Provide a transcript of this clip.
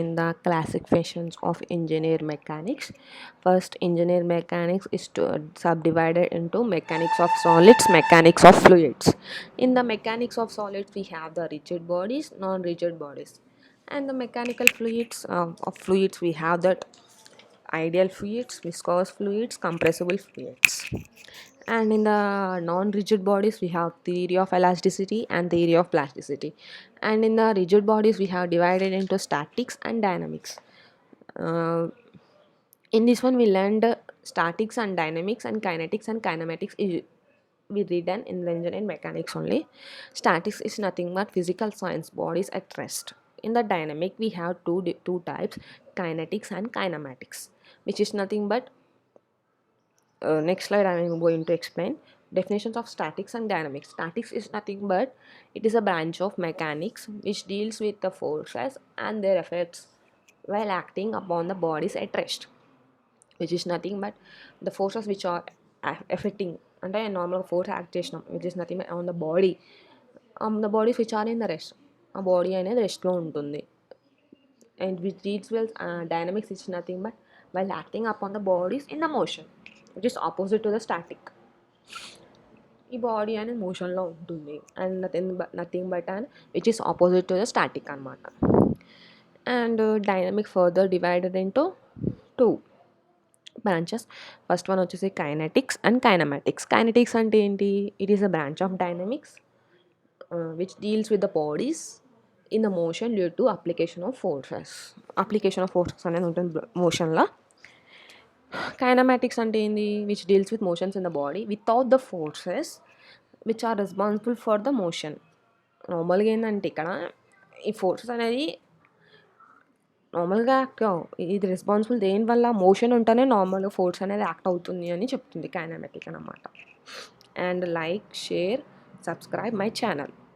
In the classifications of engineer mechanics, first engineer mechanics is subdivided into mechanics of solids, mechanics of fluids. In the mechanics of solids we have the rigid bodies, non-rigid bodies, and the mechanical fluids, of fluids we have that ideal fluids, viscous fluids, compressible fluids. And in the non-rigid bodies we have theory of elasticity and theory of plasticity. And in the rigid bodies we have divided into statics and dynamics. uh, in this one we learned statics and dynamics, and kinetics and kinematics is we written in the engineering mechanics only. Statics is nothing but physical science, bodies at rest. In the dynamic we have two types, kinetics and kinematics, which is nothing but next slide I am going to explain definitions of statics and dynamics. Statics is nothing but it is a branch of mechanics which deals with the forces and their effects while acting upon the bodies at rest, which is nothing but the forces which are affecting అంటే నార్మల్గా force act చేసినాం which is nothing on the bodies which are in the rest, ఆ body అనేది రెస్ట్లో ఉంటుంది. And which deals with dynamics is nothing but while acting upon the bodies in the motion which is opposite to the static. ఈ body అనేది మోషన్లో ఉంటుంది and nothing but and which is opposite to the static అనమాట. And dynamic further divided into two branches. First one వచ్చేసి kinetics and kinematics. Kinetics అంటే ఏంటి? It is a branch of dynamics which deals with the bodies in the motion due to application of forces. Application of forces అనేది ఉంటుంది మోషన్లో. Kinematics అంటే ఏంది? Which deals with motions in the body without the forces which are responsible for the motion. నార్మల్గా ఏంటంటే ఇక్కడ ఈ forces అనేది నార్మల్గా యాక్ట్ ఇది రెస్పాన్సిబుల్ దేనివల్ల? మోషన్ ఉంటేనే నార్మల్గా ఫోర్స్ అనేది యాక్ట్ అవుతుంది అని చెప్తుంది కైనమాటిక్ అనమాట. And like, share, subscribe my channel.